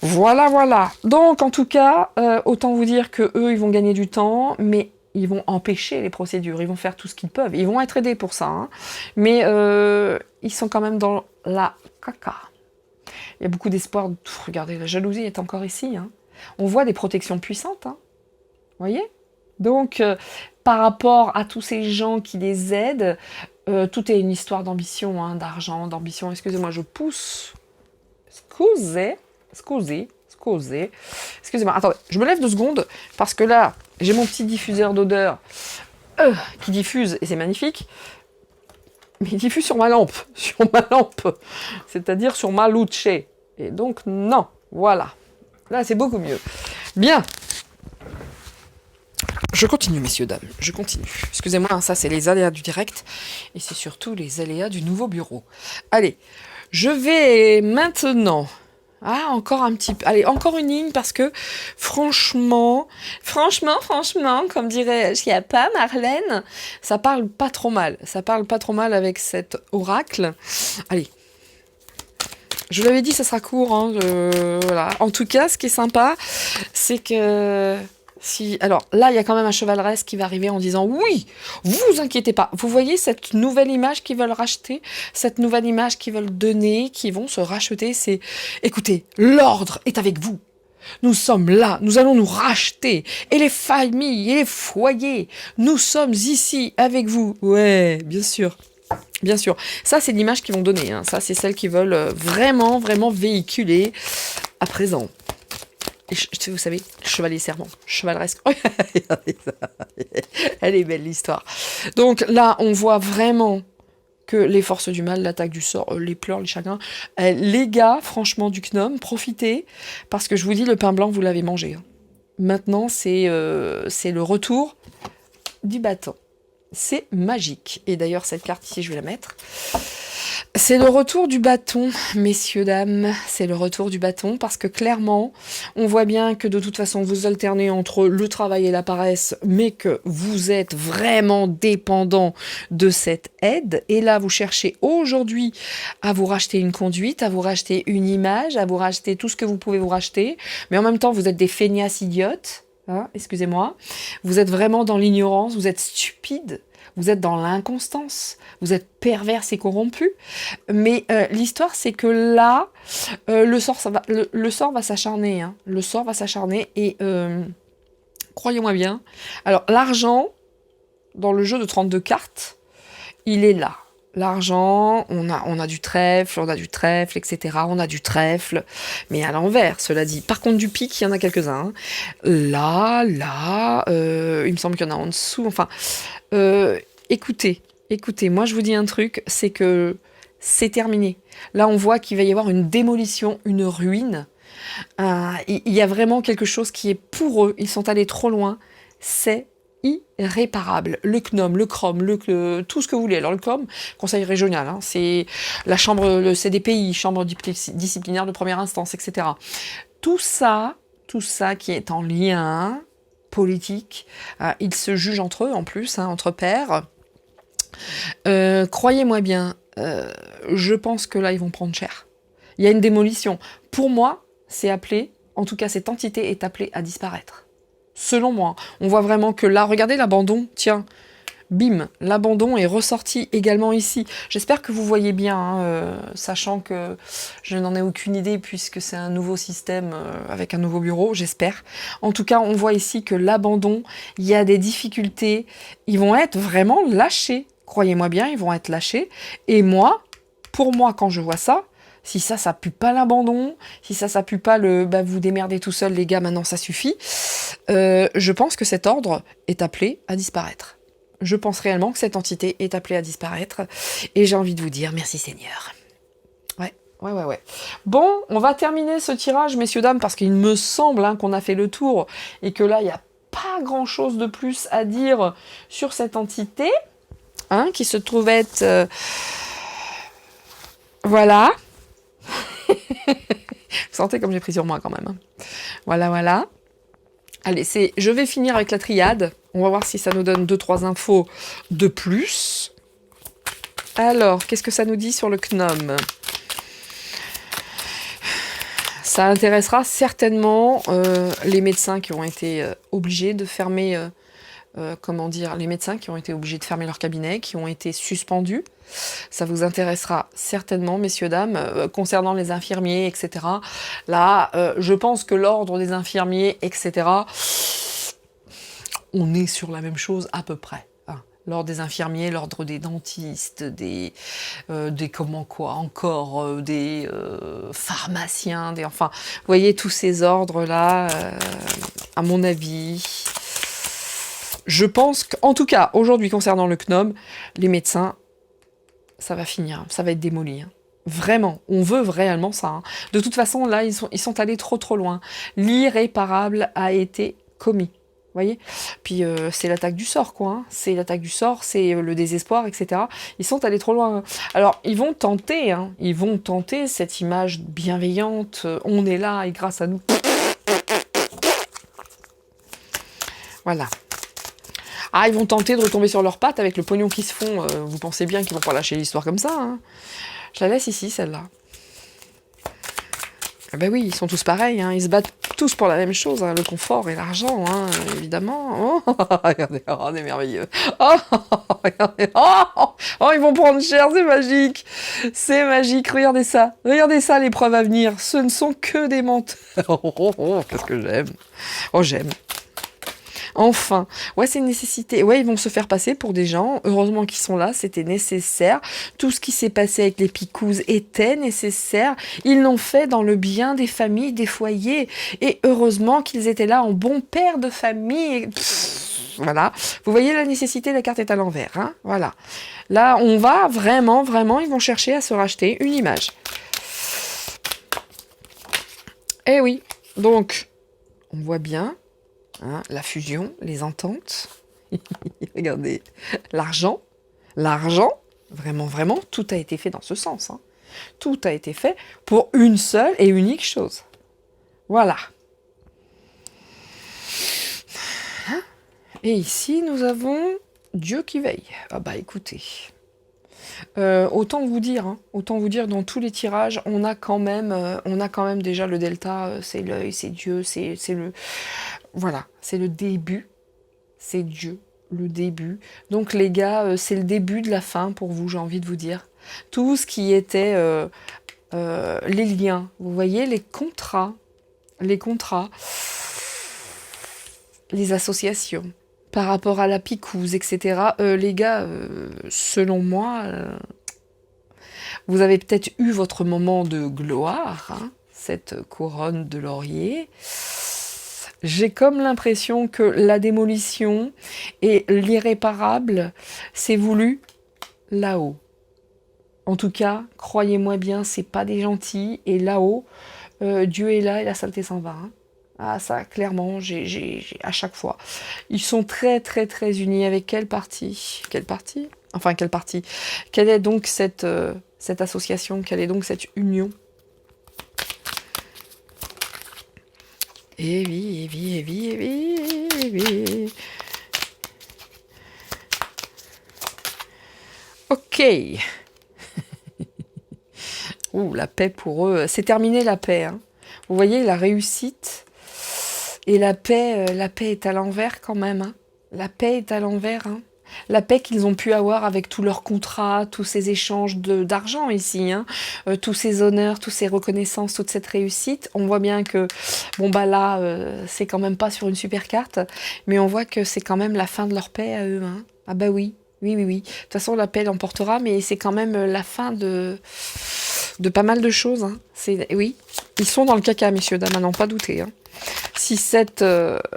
voilà. Donc, en tout cas, autant vous dire que eux, ils vont gagner du temps, mais ils vont empêcher les procédures, ils vont faire tout ce qu'ils peuvent. Ils vont être aidés pour ça, hein. Mais ils sont quand même dans la caca. Il y a beaucoup d'espoir. Regardez, la jalousie est encore ici. Hein. On voit des protections puissantes. Hein. Vous voyez? Donc, par rapport à tous ces gens qui les aident, tout est une histoire d'ambition, hein, d'argent, d'ambition. Excusez-moi, je pousse. Excusez-moi, attendez, je me lève 2 secondes, parce que là, j'ai mon petit diffuseur d'odeur qui diffuse, et c'est magnifique, mais il diffuse sur ma lampe, c'est-à-dire sur ma luce. Et donc, non, voilà. Là, c'est beaucoup mieux. Bien. Je continue, messieurs, dames, je continue. Excusez-moi, hein, ça, c'est les aléas du direct, et c'est surtout les aléas du nouveau bureau. Allez, je vais maintenant... Ah, encore un petit peu. Allez, encore une ligne parce que franchement, comme dirait il n'y a pas Marlène, ça parle pas trop mal. Ça parle pas trop mal avec cet oracle. Allez. Je vous l'avais dit, ça sera court. Hein, voilà. En tout cas, ce qui est sympa, c'est que... Alors là, il y a quand même un chevaleresque qui va arriver en disant oui, vous inquiétez pas. Vous voyez cette nouvelle image qu'ils veulent racheter, cette nouvelle image qu'ils veulent donner, qui vont se racheter, c'est écoutez, l'ordre est avec vous. Nous sommes là, nous allons nous racheter. Et les familles et les foyers, nous sommes ici avec vous. Ouais, bien sûr. Bien sûr. Ça, c'est l'image qu'ils vont donner. Hein. Ça, c'est celle qu'ils veulent vraiment véhiculer à présent. Et vous savez, chevalier serment, chevaleresque. Elle est belle l'histoire. Donc là, on voit vraiment que les forces du mal, l'attaque du sort, les pleurs, les chagrins. Les gars, franchement, du Gnome, profitez, parce que je vous dis, le pain blanc, vous l'avez mangé. Hein. Maintenant, c'est le retour du bâton. C'est magique. Et d'ailleurs, cette carte ici, je vais la mettre. C'est le retour du bâton, messieurs, dames. C'est le retour du bâton parce que clairement, on voit bien que de toute façon, vous alternez entre le travail et la paresse, mais que vous êtes vraiment dépendant de cette aide. Et là, vous cherchez aujourd'hui à vous racheter une conduite, à vous racheter une image, à vous racheter tout ce que vous pouvez vous racheter. Mais en même temps, vous êtes des feignasses idiotes. Hein, excusez-moi. Vous êtes vraiment dans l'ignorance, vous êtes stupide. Vous êtes dans l'inconstance, vous êtes perverse et corrompu. Mais l'histoire, c'est que là, le sort va s'acharner. Hein. Le sort va s'acharner et croyez-moi bien. Alors, l'argent, dans le jeu de 32 cartes, il est là. L'argent, on a du trèfle, etc. On a du trèfle, mais à l'envers, cela dit. Par contre, du pique, il y en a quelques-uns. Hein. Là, il me semble qu'il y en a en dessous. Enfin, écoutez, moi je vous dis un truc, c'est que c'est terminé. Là, on voit qu'il va y avoir une démolition, une ruine. Il y a vraiment quelque chose qui est pour eux. Ils sont allés trop loin. C'est irréparable. Le CNOM, le CROM, tout ce que vous voulez. Alors le CROM, conseil régional, hein, c'est la chambre, le CDPI, chambre disciplinaire de première instance, etc. Tout ça qui est en lien politique, ils se jugent entre eux en plus, hein, entre pairs. Croyez-moi bien, je pense que là ils vont prendre cher. Il y a une démolition. Pour moi, c'est appelé, en tout cas cette entité est appelée à disparaître. Selon moi, on voit vraiment que là, regardez l'abandon, tiens, Bim, l'abandon est ressorti également ici. J'espère que vous voyez bien, hein, sachant que je n'en ai aucune idée puisque c'est un nouveau système avec un nouveau bureau, j'espère. En tout cas, on voit ici que l'abandon, il y a des difficultés, ils vont être vraiment lâchés. Croyez-moi bien, ils vont être lâchés. Et moi, pour moi, quand je vois ça, si ça pue pas l'abandon, si ça pue pas le bah, vous démerdez tout seul les gars, maintenant ça suffit, je pense que cet ordre est appelé à disparaître. Je pense réellement que cette entité est appelée à disparaître. Et j'ai envie de vous dire merci Seigneur. Ouais. Bon, on va terminer ce tirage, messieurs, dames, parce qu'il me semble hein, qu'on a fait le tour et que là, il n'y a pas grand-chose de plus à dire sur cette entité, hein, qui se trouve être... Voilà. Vous sentez comme j'ai pris sur moi quand même. Hein. Voilà. Allez, je vais finir avec la triade. On va voir si ça nous donne 2-3 infos de plus. Alors, qu'est-ce que ça nous dit sur le Gnome ? Ça intéressera certainement les médecins qui ont été obligés de fermer... les médecins qui ont été obligés de fermer leur cabinet, qui ont été suspendus. Ça vous intéressera certainement, messieurs, dames, concernant les infirmiers, etc. Là, je pense que l'ordre des infirmiers, etc., on est sur la même chose à peu près. Hein. L'ordre des infirmiers, l'ordre des dentistes, des pharmaciens, enfin, vous voyez tous ces ordres-là, à mon avis... Je pense qu'en tout cas, aujourd'hui, concernant le Gnome, les médecins, ça va finir, ça va être démoli. Hein. Vraiment, on veut réellement ça. Hein. De toute façon, là, ils sont allés trop loin. L'irréparable a été commis. Vous voyez ? Puis c'est l'attaque du sort, quoi. Hein. C'est l'attaque du sort, c'est le désespoir, etc. Ils sont allés trop loin. Alors, ils vont tenter cette image bienveillante. On est là et grâce à nous. Voilà. Ah, ils vont tenter de retomber sur leurs pattes avec le pognon qu'ils se font. Vous pensez bien qu'ils vont pas lâcher l'histoire comme ça. Hein. Je la laisse ici, celle-là. Ah ben oui, ils sont tous pareils. Hein. Ils se battent tous pour la même chose, hein, le confort et l'argent, hein, évidemment. Oh, regardez, oh, c'est merveilleux. Oh, regardez, ils vont prendre cher, c'est magique. C'est magique, regardez ça. Regardez ça, les preuves à venir. Ce ne sont que des menteurs. Qu'est-ce que j'aime. Oh, j'aime. Enfin, ouais, c'est une nécessité. Ouais, ils vont se faire passer pour des gens. Heureusement qu'ils sont là, c'était nécessaire. Tout ce qui s'est passé avec les Picouses était nécessaire. Ils l'ont fait dans le bien des familles, des foyers. Et heureusement qu'ils étaient là en bons pères de famille. Voilà. Vous voyez la nécessité, la carte est à l'envers. Hein, voilà. Là, on va vraiment, ils vont chercher à se racheter une image. Eh oui. Donc, on voit bien... Hein, la fusion, les ententes, regardez, l'argent, vraiment, tout a été fait dans ce sens. Hein. Tout a été fait pour une seule et unique chose. Voilà. Hein. Et ici, nous avons Dieu qui veille. Ah bah écoutez, autant vous dire, dans tous les tirages, on a quand même déjà le delta, c'est l'œil, c'est Dieu, c'est le... Voilà, c'est le début, c'est Dieu, le début. Donc les gars, c'est le début de la fin pour vous, j'ai envie de vous dire. Tout ce qui était les liens, vous voyez, les contrats, les associations, par rapport à la picouse, etc. Les gars, selon moi, vous avez peut-être eu votre moment de gloire, hein, cette couronne de laurier. J'ai comme l'impression que la démolition et l'irréparable, c'est voulu là-haut. En tout cas, croyez-moi bien, c'est pas des gentils. Et là-haut, Dieu est là et la saleté s'en va. Hein. Ah ça, clairement, j'ai à chaque fois. Ils sont très unis. Avec quelle partie ? Enfin, quelle partie ? Quelle est donc cette association ? Quelle est donc cette union ? Eh oui. Ok. Ouh, la paix pour eux. C'est terminé la paix. Hein. Vous voyez, la réussite et la paix est à l'envers quand même. Hein. La paix est à l'envers. Hein. La paix qu'ils ont pu avoir avec tous leurs contrats, tous ces échanges d'argent ici, hein, tous ces honneurs, toutes ces reconnaissances, toute cette réussite. On voit bien que, bon bah là, c'est quand même pas sur une super carte, mais on voit que c'est quand même la fin de leur paix à eux. Hein. Ah bah oui, oui, oui, oui. De toute façon, la paix l'emportera, mais c'est quand même la fin de pas mal de choses. Hein. Oui, ils sont dans le caca, messieurs, dames, à n'en pas douter. Hein. 6, 7,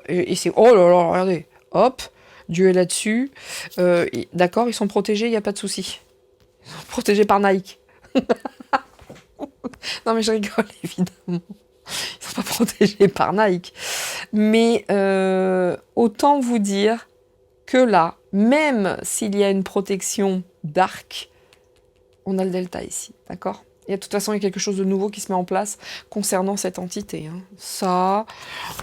et c'est... Oh là là, regardez, hop. Dieu est là-dessus. D'accord, ils sont protégés, il n'y a pas de souci. Ils sont protégés par Nike. Non mais je rigole, évidemment. Ils sont pas protégés par Nike. Mais autant vous dire que là, même s'il y a une protection d'arc, on a le delta ici, d'accord ? Et de toute façon, il y a quelque chose de nouveau qui se met en place concernant cette entité. Hein. Ça,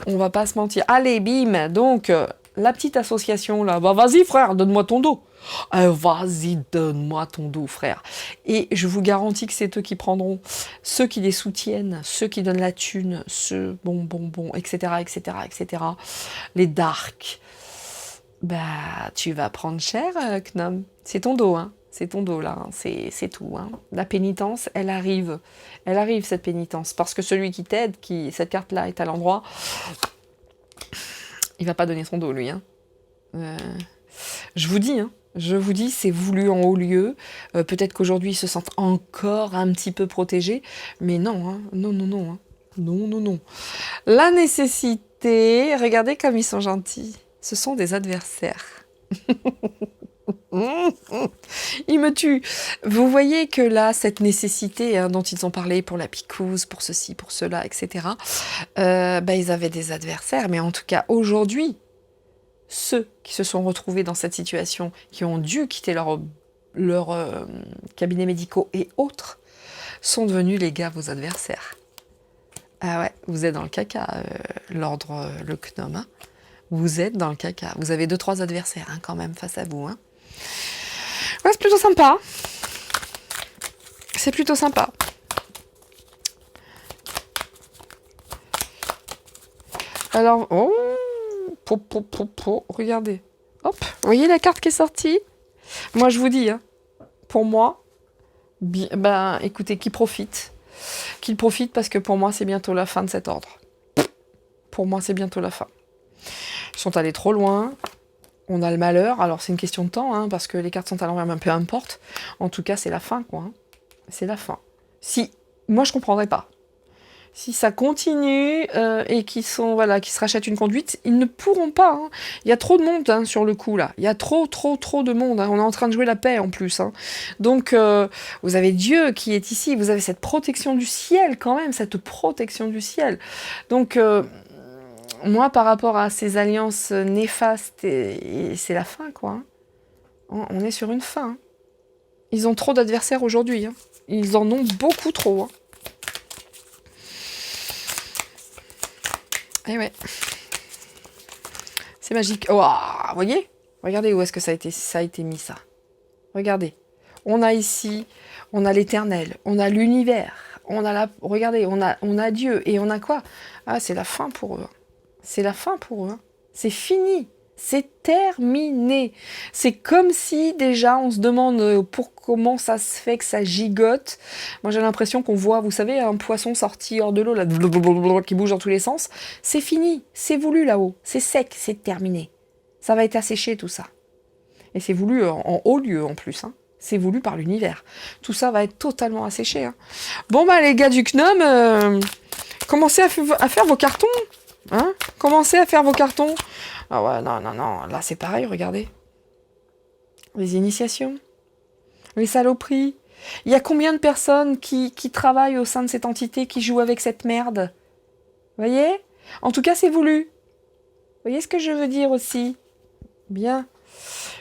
on va pas se mentir. Allez, bim. Donc, la petite association là, bah vas-y frère, donne-moi ton dos. Vas-y, donne-moi ton dos, frère. Et je vous garantis que c'est eux qui prendront, ceux qui les soutiennent, ceux qui donnent la thune, ceux bon, etc., etc., etc. Les darks. Bah, tu vas prendre cher, Knom. C'est ton dos, hein. C'est ton dos, là. Hein. C'est tout, hein. La pénitence, elle arrive. Elle arrive, cette pénitence. Parce que celui qui t'aide, cette carte-là est à l'endroit, il va pas donner son dos, lui, hein. Je vous dis, hein. Je vous dis, c'est voulu en haut lieu. Peut-être qu'aujourd'hui, ils se sentent encore un petit peu protégés. Mais non, hein. Non, non, non. Hein. Non, non, non. La nécessité, regardez comme ils sont gentils. Ce sont des adversaires. Ils me tuent. Vous voyez que là, cette nécessité hein, dont ils ont parlé pour la picouse, pour ceci, pour cela, etc., ils avaient des adversaires. Mais en tout cas, aujourd'hui, ceux qui se sont retrouvés dans cette situation, qui ont dû quitter leur cabinet médicaux et autres, sont devenus, les gars, vos adversaires. Ah ouais, vous êtes dans le caca, l'ordre, le Knom. Hein. Vous êtes dans le caca. Vous avez 2-3 adversaires hein, quand même face à vous. Hein. Ouais, c'est plutôt sympa. C'est plutôt sympa. Alors, oh, regardez. Hop, vous voyez la carte qui est sortie ? Moi, je vous dis, hein, pour moi, écoutez, qu'il profite. Qu'il profite parce que pour moi, c'est bientôt la fin de cet ordre. Pour moi, c'est bientôt la fin. Ils sont allés trop loin. On a le malheur. Alors, c'est une question de temps, hein, parce que les cartes sont à l'envers, mais peu importe. En tout cas, c'est la fin, quoi. Hein. C'est la fin. Si, moi, je comprendrais pas. Si ça continue et qu'ils se rachètent une conduite, ils ne pourront pas. Hein. Il y a trop de monde hein, sur le coup, là. Il y a trop de monde. Hein. On est en train de jouer la paix, en plus. Hein. Donc, vous avez Dieu qui est ici. Vous avez cette protection du ciel, quand même. Cette protection du ciel. Donc... moi, par rapport à ces alliances néfastes, c'est la fin, quoi. Hein. On est sur une fin. Hein. Ils ont trop d'adversaires aujourd'hui. Hein. Ils en ont beaucoup trop. Hein. Et ouais. C'est magique. Oh, vous voyez ? Regardez où est-ce que ça a été mis, ça. Regardez. On a ici, on a l'éternel, on a l'univers, regardez, on a Dieu. Et on a quoi ? Ah, c'est la fin pour eux. C'est la fin pour eux. Hein. C'est fini. C'est terminé. C'est comme si déjà on se demande pour comment ça se fait que ça gigote. Moi j'ai l'impression qu'on voit, vous savez, un poisson sorti hors de l'eau, là, qui bouge dans tous les sens. C'est fini. C'est voulu là-haut. C'est sec. C'est terminé. Ça va être asséché tout ça. Et c'est voulu en haut lieu en plus. Hein. C'est voulu par l'univers. Tout ça va être totalement asséché. Hein. Bon bah les gars du Knom, commencez à faire vos cartons. Hein ? Commencez à faire vos cartons. Ah ouais, non. Là, c'est pareil, regardez. Les initiations. Les saloperies. Il y a combien de personnes qui travaillent au sein de cette entité, qui jouent avec cette merde ? Voyez ? En tout cas, c'est voulu. Vous voyez ce que je veux dire aussi ? Bien.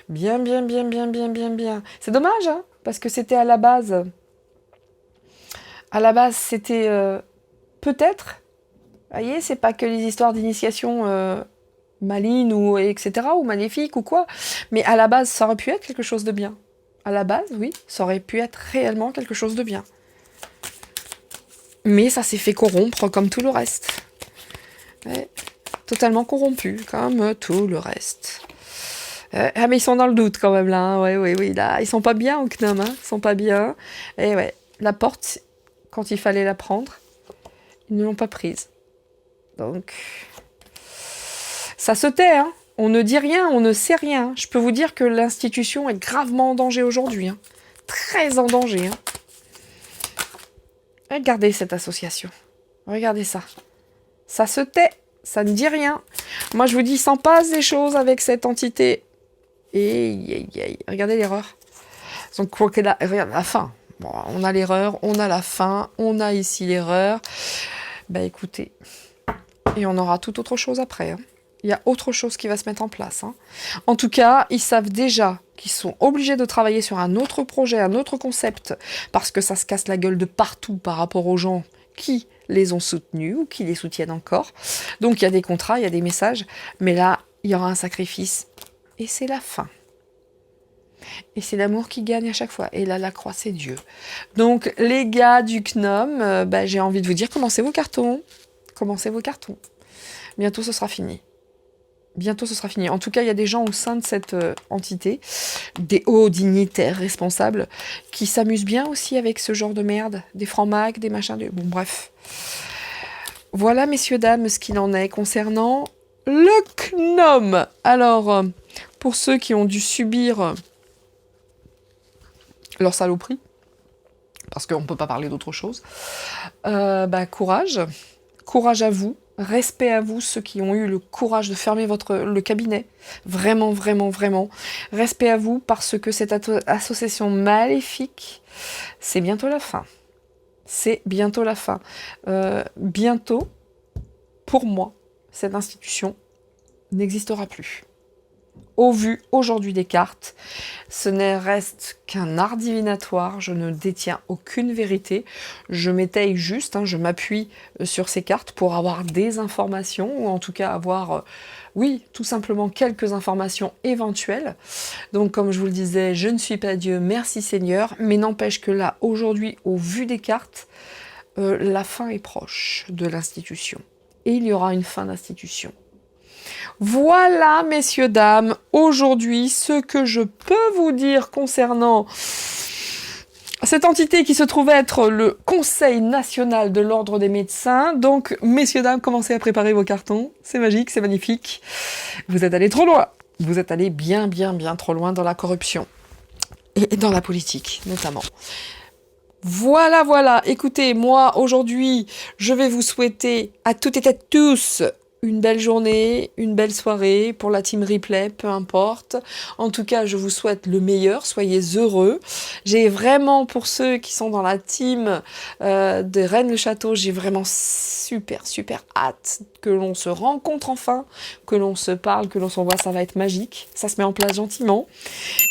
Bien. C'est dommage, hein ? Parce que c'était à la base... À la base, c'était... peut-être... Vous voyez, c'est pas que les histoires d'initiation malignes ou etc. ou maléfiques ou quoi. Mais à la base, ça aurait pu être quelque chose de bien. À la base, oui, ça aurait pu être réellement quelque chose de bien. Mais ça s'est fait corrompre comme tout le reste. Ouais, totalement corrompu, comme tout le reste. Ah mais ils sont dans le doute quand même là, hein. Ouais, ouais, oui, là, ils sont pas bien au CNOM, hein. Ils sont pas bien. Et ouais, la porte, quand il fallait la prendre, ils ne l'ont pas prise. Donc, ça se tait, hein. On ne dit rien, on ne sait rien. Je peux vous dire que l'institution est gravement en danger aujourd'hui, hein. Très en danger, hein. Regardez cette association. Regardez ça. Ça se tait, ça ne dit rien. Moi, je vous dis, il s'en passe des choses avec cette entité. Et regardez l'erreur. Donc, quoi que regarde la fin. Bon, on a l'erreur, on a la fin, on a ici l'erreur. Bah écoutez, et on aura tout autre chose après, hein. Il y a autre chose qui va se mettre en place, hein. En tout cas, ils savent déjà qu'ils sont obligés de travailler sur un autre projet, un autre concept, parce que ça se casse la gueule de partout par rapport aux gens qui les ont soutenus ou qui les soutiennent encore. Donc il y a des contrats, il y a des messages, mais là, il y aura un sacrifice. Et c'est la fin. Et c'est l'amour qui gagne à chaque fois. Et là, la croix, c'est Dieu. Donc, les gars du CNOM, j'ai envie de vous dire, commencez vos cartons. Commencez vos cartons. Bientôt, ce sera fini. Bientôt, ce sera fini. En tout cas, il y a des gens au sein de cette entité, des hauts dignitaires responsables, qui s'amusent bien aussi avec ce genre de merde. Des francs-macs, des machins... Bon, bref. Voilà, messieurs, dames, ce qu'il en est concernant le CNOM. Alors, pour ceux qui ont dû subir leur saloperie, parce qu'on ne peut pas parler d'autre chose, courage. Courage à vous. Respect à vous, ceux qui ont eu le courage de fermer le cabinet. Vraiment, vraiment, vraiment. Respect à vous, parce que cette association maléfique, c'est bientôt la fin. C'est bientôt la fin. Bientôt, pour moi, cette institution n'existera plus. Au vu aujourd'hui des cartes, ce ne reste qu'un art divinatoire, je ne détiens aucune vérité, je m'étaye juste, hein, je m'appuie sur ces cartes pour avoir des informations, ou en tout cas avoir, oui, tout simplement quelques informations éventuelles. Donc comme je vous le disais, je ne suis pas Dieu, merci Seigneur, mais n'empêche que là, aujourd'hui, au vu des cartes, la fin est proche de l'institution. Et il y aura une fin d'institution. Voilà, messieurs, dames, aujourd'hui, ce que je peux vous dire concernant cette entité qui se trouve être le Conseil national de l'ordre des médecins. Donc, messieurs, dames, commencez à préparer vos cartons. C'est magique, c'est magnifique. Vous êtes allés trop loin. Vous êtes allés bien, bien, bien trop loin dans la corruption. Et dans la politique, notamment. Voilà, voilà. Écoutez, moi, aujourd'hui, je vais vous souhaiter à toutes et à tous une belle journée, une belle soirée pour la team replay, peu importe. En tout cas, je vous souhaite le meilleur, soyez heureux. J'ai vraiment, pour ceux qui sont dans la team de Rennes-le-Château, j'ai vraiment super, super hâte que l'on se rencontre enfin, que l'on se parle, que l'on s'envoie, ça va être magique. Ça se met en place gentiment.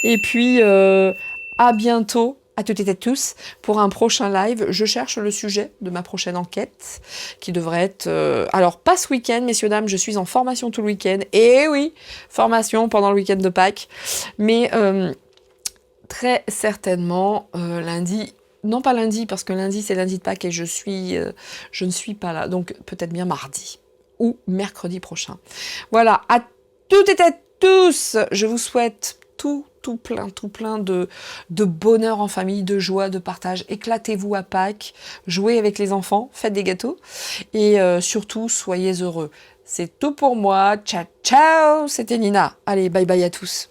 Et puis, à bientôt. À toutes et à tous, pour un prochain live. Je cherche le sujet de ma prochaine enquête, qui devrait être... alors, pas ce week-end, messieurs, dames, je suis en formation tout le week-end. Et oui, formation pendant le week-end de Pâques. Mais très certainement, lundi... Non, pas lundi, parce que lundi, c'est lundi de Pâques et je ne suis pas là. Donc, peut-être bien mardi ou mercredi prochain. Voilà, à toutes et à tous, je vous souhaite tout plein de bonheur en famille, de joie, de partage. Éclatez-vous à Pâques, jouez avec les enfants, faites des gâteaux et surtout, soyez heureux. C'est tout pour moi. Ciao, ciao, c'était Nina. Allez, bye bye à tous.